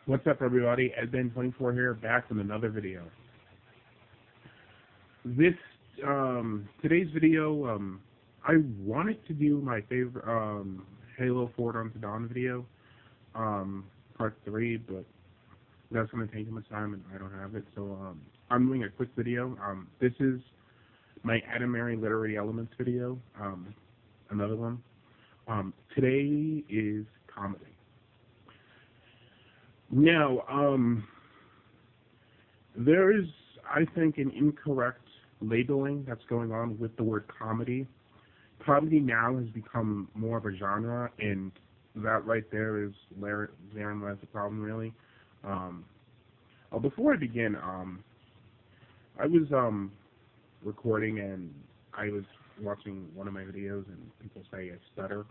What's up, everybody? EdBen24 here, back with another video. This today's video, I wanted to do my favorite Halo Forward Unto Dawn video, part 3, but that's going to take too much time, and I don't have it. So I'm doing a quick video. This is my Adamary Literary Elements video. Another one. Today is comedy. Now, there is, I think, an incorrect labeling that's going on with the word comedy. Comedy now has become more of a genre, and that right there is therein lies the problem, really. Before I begin, I was recording and I was watching one of my videos, and people say I stutter,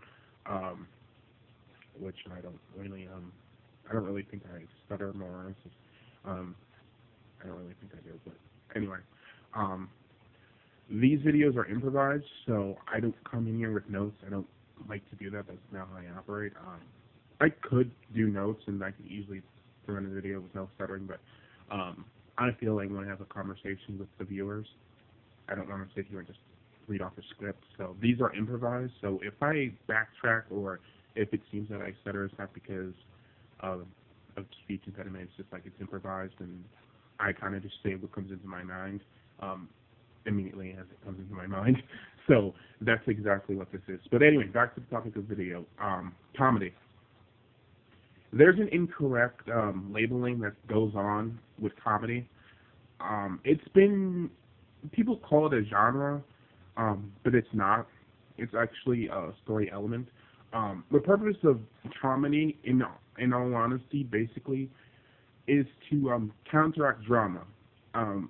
which I don't really think I stutter, more. I don't really think I do, but anyway. These videos are improvised, so I don't come in here with notes. I don't like to do that. That's not how I operate. I could do notes, and I could easily throw in a video with no stuttering, but I feel like when I have a conversation with the viewers, I don't want to sit here and just read off a script. So these are improvised. So if I backtrack or if it seems that I stutter, it's not because of speech impediment. It's just like it's improvised, and I kind of just say what comes into my mind immediately as it comes into my mind. So that's exactly what this is. But anyway, back to the topic of the video. Comedy. There's an incorrect labeling that goes on with comedy. People call it a genre, but it's not. It's actually a story element. The purpose of comedy, in all honesty, basically, is to counteract drama.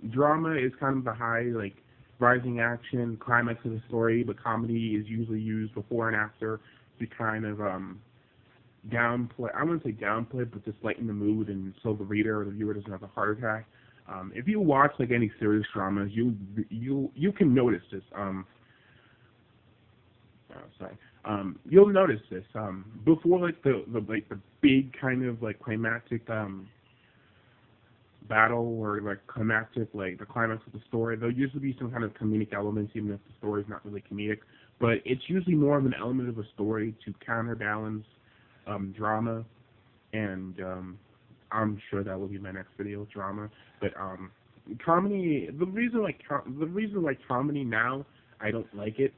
Drama is kind of the high, like, rising action, climax of the story, but comedy is usually used before and after to kind of downplay, I wouldn't say downplay, but just lighten the mood, and so the reader or the viewer doesn't have a heart attack. If you watch like any serious dramas, you can notice this. You'll notice this. Before like the big kind of like climactic battle, or like climactic, like the climax of the story, there'll usually be some kind of comedic elements, even if the story is not really comedic. But it's usually more of an element of a story to counterbalance drama, and I'm sure that will be my next video, drama. But comedy, the reason why comedy now I don't like it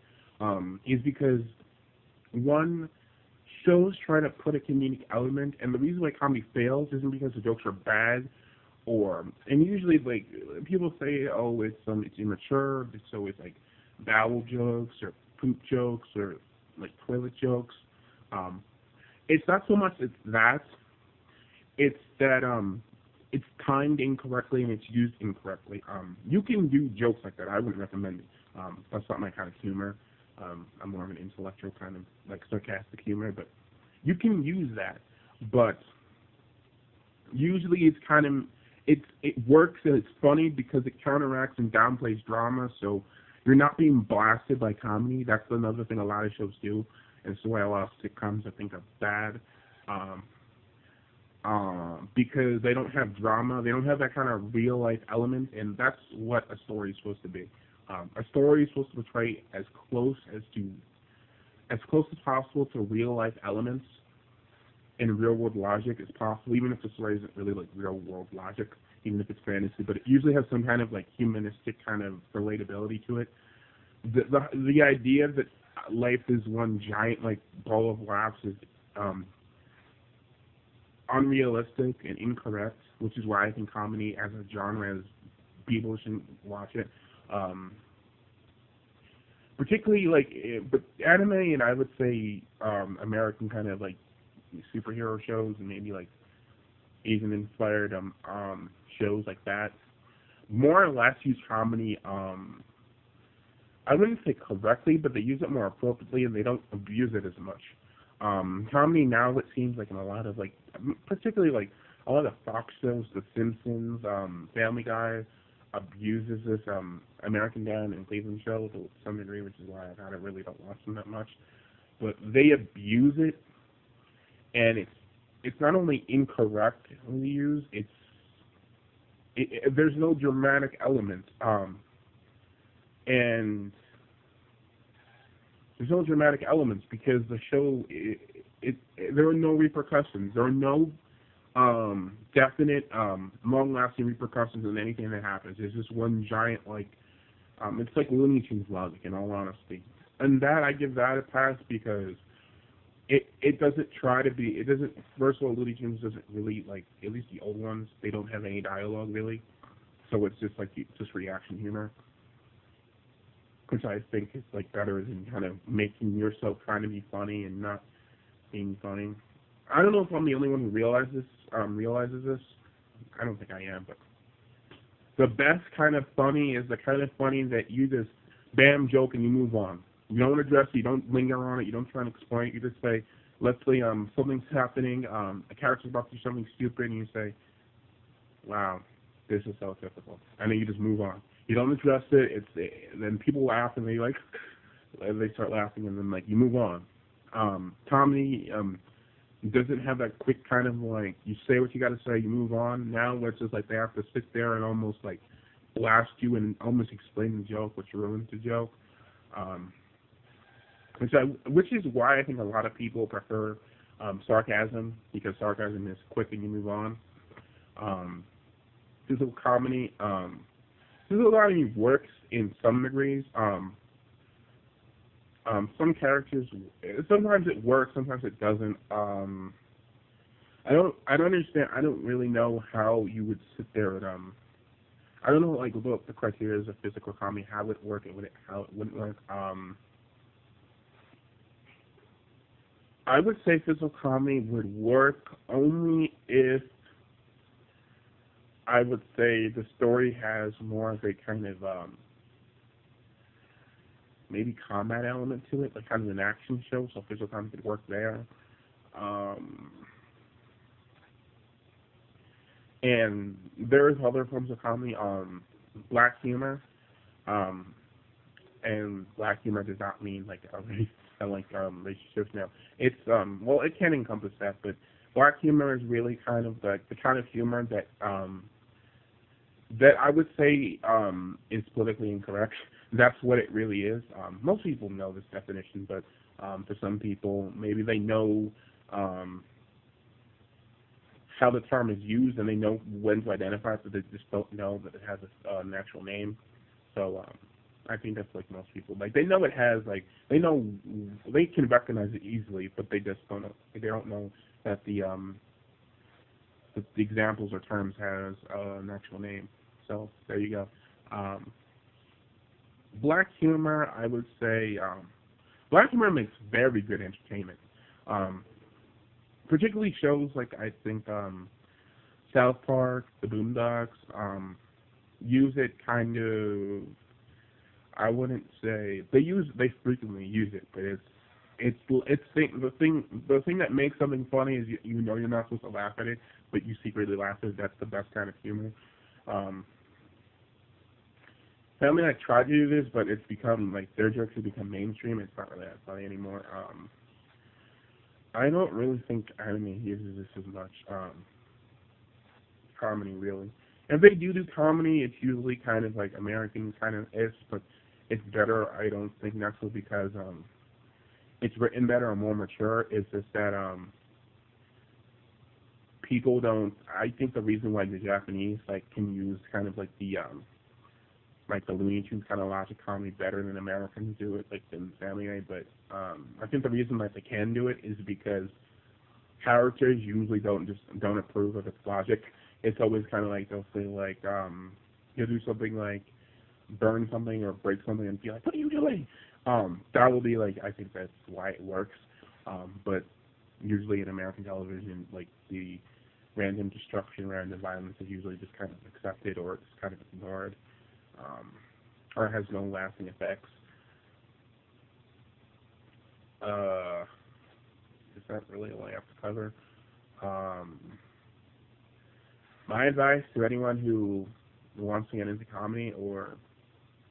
is because, one, shows try to put a comedic element, and the reason why comedy fails isn't because the jokes are bad, and usually like people say, oh, it's immature, so it's like bowel jokes or poop jokes or like toilet jokes. It's not so much it's that it's timed incorrectly and it's used incorrectly. You can do jokes like that. I wouldn't recommend it. That's not my kind of humor. I'm more of an intellectual kind of like sarcastic humor, but you can use that. But usually it's kind of it works and it's funny because it counteracts and downplays drama, so you're not being blasted by comedy. That's another thing a lot of shows do, and it's the way a lot of sitcoms I think are bad. Because they don't have drama, they don't have that kind of real life element, and that's what a story is supposed to be. A story is supposed to portray as close as possible to real life elements and real world logic as possible, even if the story isn't really like real world logic, even if it's fantasy, but it usually has some kind of like humanistic kind of relatability to it. The idea that life is one giant like ball of laughs is unrealistic and incorrect, which is why I think comedy as a genre, as people shouldn't watch it. Particularly like, but anime and I would say American kind of like superhero shows and maybe like Asian inspired shows like that more or less use comedy. I wouldn't say correctly, but they use it more appropriately and they don't abuse it as much. Comedy now, it seems like in a lot of like, particularly like a lot of Fox shows, The Simpsons, Family Guy, abuses this American Dad and Cleveland show to some degree, which is why I kind of really don't watch them that much. But they abuse it, and it's not only incorrectly used, there's no dramatic element, and there's no dramatic elements because the show there are no repercussions. There are no definite long-lasting repercussions in anything that happens. It's just one giant it's like Looney Tunes logic, in all honesty. And that I give that a pass because it doesn't try to be. It doesn't. First of all, Looney Tunes doesn't really at least the old ones. They don't have any dialogue really, so it's just just reaction humor, which I think is better than kind of making yourself trying to be funny and not being funny. I don't know if I'm the only one who realizes this. I don't think I am, but the best kind of funny is the kind of funny that you just bam joke and you move on. You don't address it, you don't linger on it, you don't try and explain it, you just say, let's say something's happening, a character's about to do something stupid, and you say, wow, this is so typical. And then you just move on. You don't address it, then people laugh and they start laughing and then you move on. Comedy doesn't have that quick kind of you say what you got to say, you move on. Now it's just they have to sit there and almost blast you and almost explain the joke, which ruins the joke. Which is why I think a lot of people prefer sarcasm, because sarcasm is quick and you move on. Physical comedy, physical comedy works in some degrees. Some characters, sometimes it works, sometimes it doesn't. I don't understand. I don't really know how you would sit there and I don't know what the criteria is of physical comedy, how it would work, how it wouldn't work. I would say physical comedy would work only if I would say the story has more of a kind of maybe combat element to it, kind of an action show, so physical comedy could work there. And there's other forms of comedy, black humor, and black humor does not mean relationships now. It's well, it can encompass that, but black humor is really kind of the kind of humor that that I would say is politically incorrect. That's what it really is. Most people know this definition, but for some people, maybe they know how the term is used and they know when to identify it, but they just don't know that it has an actual name. So I think that's most people. They know it has they know they can recognize it easily, but they just don't know. They don't know that the examples or terms has an actual name. So there you go. Black humor, I would say, black humor makes very good entertainment. Particularly shows I think South Park, The Boondocks, use it kind of. I wouldn't say they frequently use it, but the thing that makes something funny is you know you're not supposed to laugh at it, but you secretly laugh at it. That's the best kind of humor. Family Guy tried to do this, but it's become their jokes have become mainstream. It's not really that funny anymore. I don't really think anime uses this as much. Comedy really. If they do comedy, it's usually kind of American kind of ish, but it's better. I don't think necessarily because it's written better or more mature. It's just that people don't. I think the reason why the Japanese can use kind of the Looney Tunes kind of logic comedy better than Americans do it, than Family Guy. But I think the reason they can do it is because characters usually don't approve of its logic. It's always kind of they'll say you'll do something burn something or break something and be like, what are you doing? That will be I think that's why it works. But usually in American television, the random destruction, random violence is usually just kind of accepted or it's kind of ignored. Or has no lasting effects. Is that really all I have to cover? My advice to anyone who wants to get into comedy or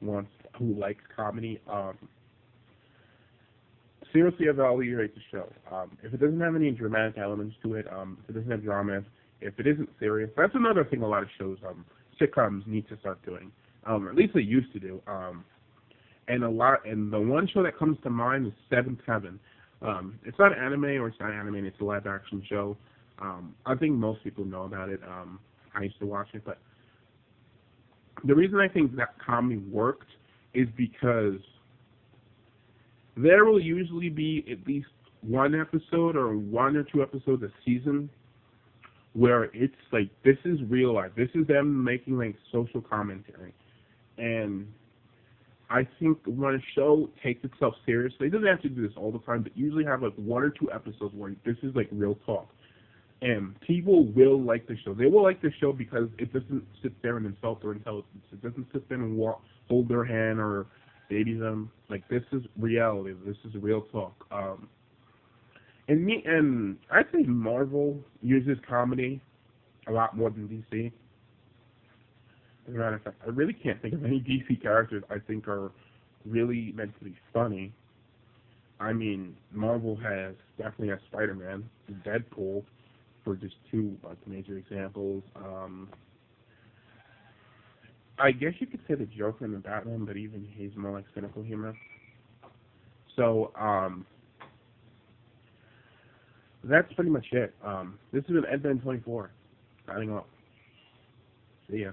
who likes comedy, seriously evaluate the show. If it doesn't have any dramatic elements to it, if it doesn't have drama, if it isn't serious, that's another thing a lot of shows, sitcoms need to start doing. Or at least they used to do. And the one show that comes to mind is Seventh Heaven. It's not anime or it's not animated, it's a live action show. I think most people know about it. I used to watch it, but the reason I think that comedy worked is because there will usually be at least one episode or one or two episodes a season where it's like, this is real life. This is them making like social commentary. And I think when a show takes itself seriously, it doesn't have to do this all the time, but usually have like one or two episodes where this is like real talk. And people will like the show. They will like the show because it doesn't sit there and insult their intelligence. It doesn't sit there and hold their hand or baby them. Like, this is reality. This is real talk. And I'd say Marvel uses comedy a lot more than DC. As a matter of fact, I really can't think of any DC characters I think are really meant to be funny. I mean, Marvel definitely has Spider-Man, Deadpool, for just two major examples. I guess you could say the Joker and the Batman, but even he's more like cynical humor. So, that's pretty much it. This has been Ed Ben 24, signing off. See ya.